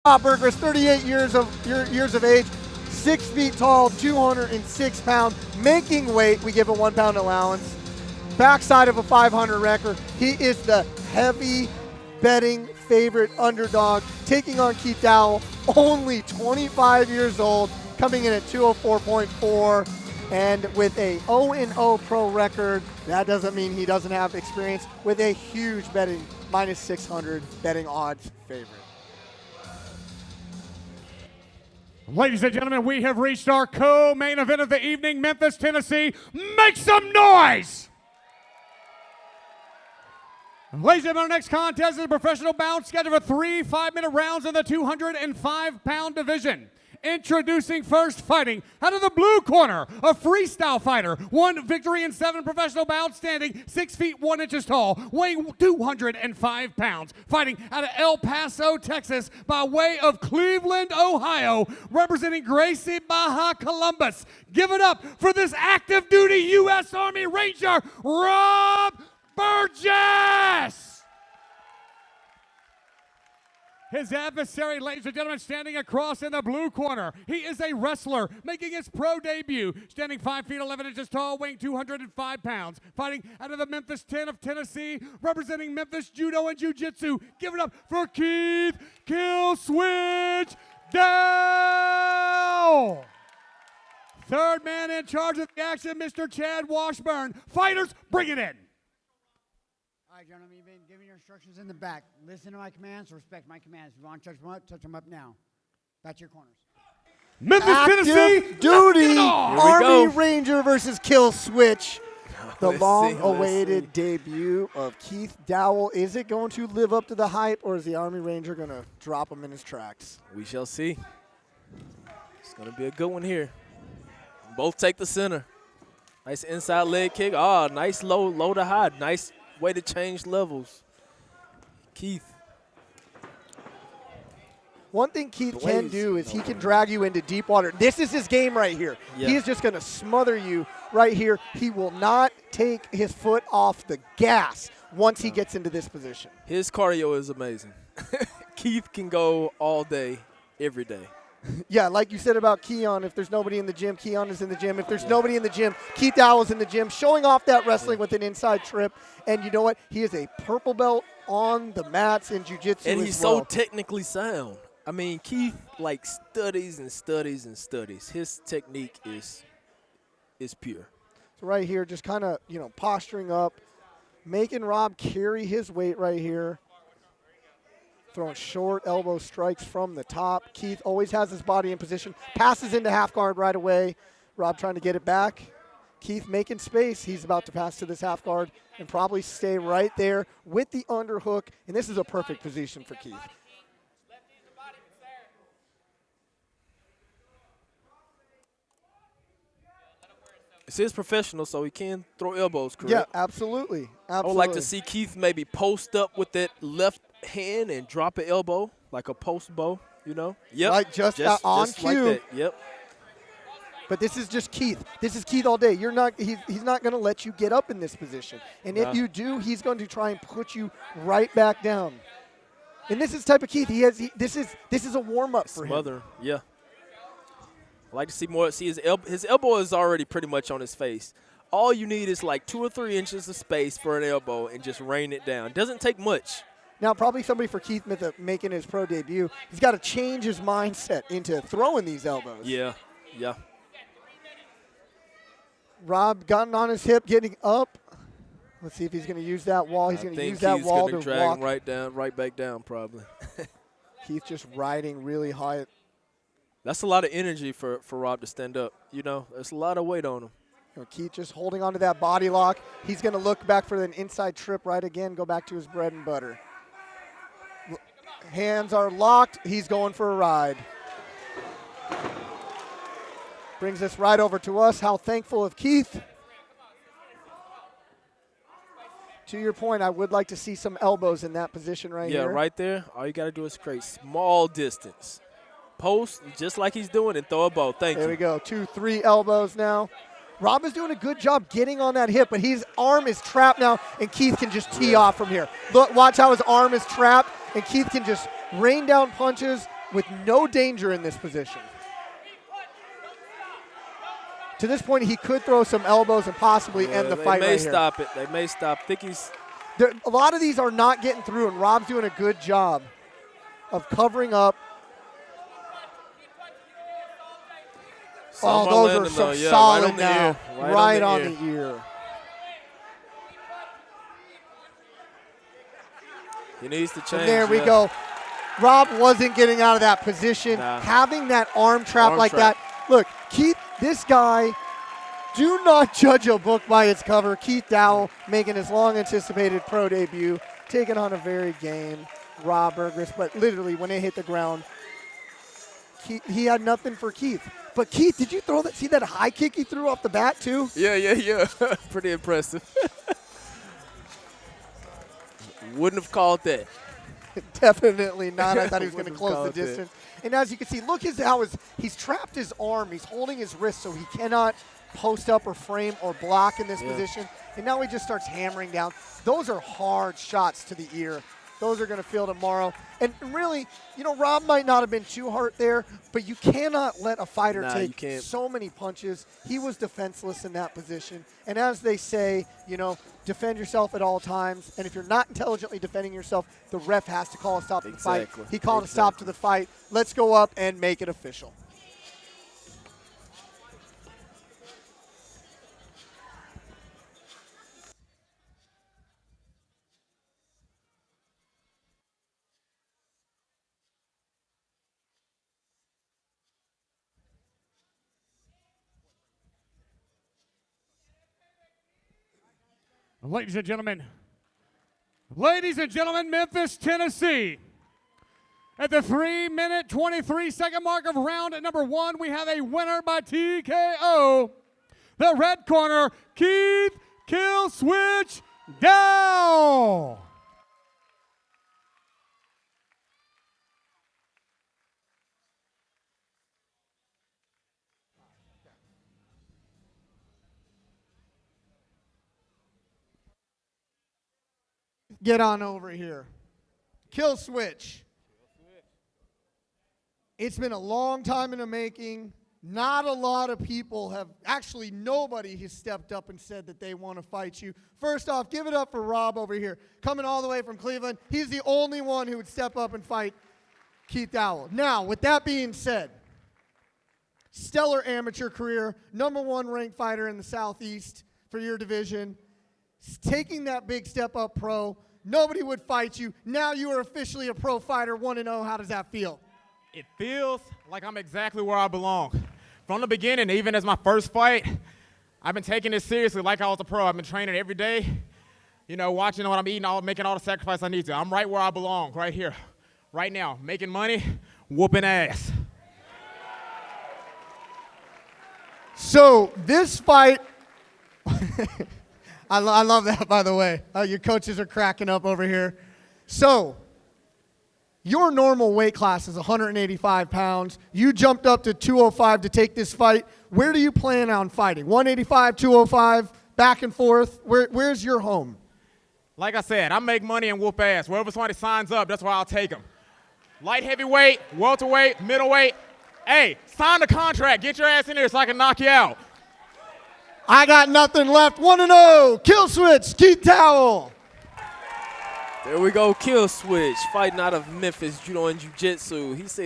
Burgess, 38 years of age, 6 feet tall, 206 pounds, making weight. We give a 1 pound allowance. Backside of a 500 record. He is the heavy betting favorite underdog, taking on Keith Dowell, only 25 years old, coming in at 204.4, and with a 0-0 pro record. That doesn't mean he doesn't have experience, with a huge betting minus 600 betting odds favorite. Ladies and gentlemen, we have reached our co-main event of the evening. Memphis, Tennessee, make some noise! Ladies and gentlemen, our next contest is a professional bout scheduled for 3 5-minute rounds in the 205-pound division. Introducing first, fighting out of the blue corner, a freestyle fighter, 1 victory in 7 professional bouts, standing 6 feet 1 inches tall, weighing 205 pounds, fighting out of El Paso, Texas, by way of Cleveland, Ohio, representing Gracie, Baja Columbus. Give it up for this active duty U.S. Army Ranger, Rob Burgess! His adversary, ladies and gentlemen, standing across in the blue corner. He is a wrestler making his pro debut, standing 5 feet 11 inches tall, weighing 205 pounds, fighting out of the Memphis 10 of Tennessee, representing Memphis Judo and Jiu-Jitsu. Give it up for Keith "Kill Switch" Dowell. Third man in charge of the action, Mr. Chad Washburn. Fighters, bring it in. All right, gentlemen, you've been giving your instructions in the back. Listen to my commands, respect my commands. If you want to touch them up now. Back to your corners. Memphis, Active Tennessee, duty Army go. Ranger versus Kill Switch. The Let's see, long-awaited debut of Keith Dowell. Is it going to live up to the hype, or is the Army Ranger going to drop him in his tracks? We shall see. It's going to be a good one here. Both take the center. Nice inside leg kick. Oh, nice low to high. Nice way to change levels. Keith. One thing Keith can do is he can drag you into deep water. This is his game right here. Yeah. He is just going to smother you right here. He will not take his foot off the gas once he gets into this position. His cardio is amazing. Keith can go all day, every day. Yeah, like you said about Keon, if there's nobody in the gym, Keon is in the gym. If there's nobody in the gym, Keith Dowell is in the gym, showing off that wrestling with an inside trip. And you know what? He is a purple belt on the mats in jiu-jitsu And as he's well. so technically sound. I mean, Keith, like, studies and studies and studies. His technique is pure. So right here, just kind of, posturing up, making Rob carry his weight right here. Throwing short elbow strikes from the top. Keith always has his body in position. Passes into half guard right away. Rob trying to get it back. Keith making space. He's about to pass to this half guard and probably stay right there with the underhook. And this is a perfect position for Keith. It's his professional, so he can throw elbows, correct? Yeah, absolutely. I would like to see Keith maybe post up with that left hand and drop an elbow, like a post bow, Yep. Like just on cue. Like that. Yep. But this is just Keith. This is Keith all day. You're not. He's not going to let you get up in this position. And if you do, he's going to try and put you right back down. And this is the type of Keith. This is a warm up for him. Smother. Yeah. I like to see more. See his elbow is already pretty much on his face. All you need is like 2 or 3 inches of space for an elbow and just rain it down. Doesn't take much. Now, probably somebody for Keith making his pro debut, he's got to change his mindset into throwing these elbows. Yeah. Rob gotten on his hip, getting up. Let's see if he's going to use that wall. He's going to use that wall to drag walk. him right back down, probably. Keith just riding really high. That's a lot of energy for Rob to stand up. There's a lot of weight on him. Keith just holding onto that body lock. He's going to look back for an inside trip right again, go back to his bread and butter. Hands are locked. He's going for a ride. Brings us right over to us. How thankful of Keith. To your point, I would like to see some elbows in that position right here. Yeah, right there. All you got to do is create small distance. Post, just like he's doing, and throw a bow. Thank you. There we go. 2, 3 elbows now. Rob is doing a good job getting on that hip, but his arm is trapped now, and Keith can just tee off from here. Look, watch how his arm is trapped, and Keith can just rain down punches, with no danger in this position. To this point, he could throw some elbows and possibly end the fight right here. They may stop it. They may stop. A lot of these are not getting through, and Rob's doing a good job of covering up. Some those are some solid now. Right on the ear. He needs to change. And there we go. Rob wasn't getting out of that position. Having that arm trap that. Look, Keith, this guy, do not judge a book by its cover. Keith Dowell making his long-anticipated pro debut, taking on a very game Rob Burgess. But literally, when they hit the ground, he had nothing for Keith. But Keith, did you see that high kick he threw off the bat too? Yeah. Pretty impressive. Wouldn't have called that. Definitely not. I thought he was going to close the distance. And as you can see, look how he's trapped his arm. He's holding his wrist so he cannot post up or frame or block in this position. And now he just starts hammering down. Those are hard shots to the ear. Those are going to feel tomorrow. And really, Rob might not have been too hurt there, but you cannot let a fighter take so many punches. He was defenseless in that position. And as they say, defend yourself at all times. And if you're not intelligently defending yourself, the ref has to call a stop to the fight. He called a stop to the fight. Let's go up and make it official. Ladies and gentlemen, Memphis, Tennessee. At the 3-minute, 23-second mark of round number 1, we have a winner by TKO. The red corner, Keith "Kill Switch" Dowell. Get on over here. Kill Switch. It's been a long time in the making. Not a lot of people actually nobody has stepped up and said that they want to fight you. First off, give it up for Rob over here. Coming all the way from Cleveland. He's the only one who would step up and fight Keith Dowell. Now, with that being said, stellar amateur career, #1 ranked fighter in the Southeast for your division. Taking that big step up pro. Nobody would fight you. Now you are officially a pro fighter, 1-0. How does that feel? It feels like I'm exactly where I belong. From the beginning, even as my first fight, I've been taking this seriously like I was a pro. I've been training every day, watching what I'm eating, making all the sacrifice I need to. I'm right where I belong, right here, right now, making money, whooping ass. So this fight, I love that, by the way. Your coaches are cracking up over here. So your normal weight class is 185 pounds. You jumped up to 205 to take this fight. Where do you plan on fighting? 185, 205, back and forth? Where's your home? Like I said, I make money and whoop ass. Wherever somebody signs up, that's where I'll take them. Light heavyweight, welterweight, middleweight. Hey, sign the contract. Get your ass in here so I can knock you out. I got nothing left. 1-0. Kill Switch, Keith Dowell. There we go, Kill Switch, fighting out of Memphis, Judo and Jiu-Jitsu. He said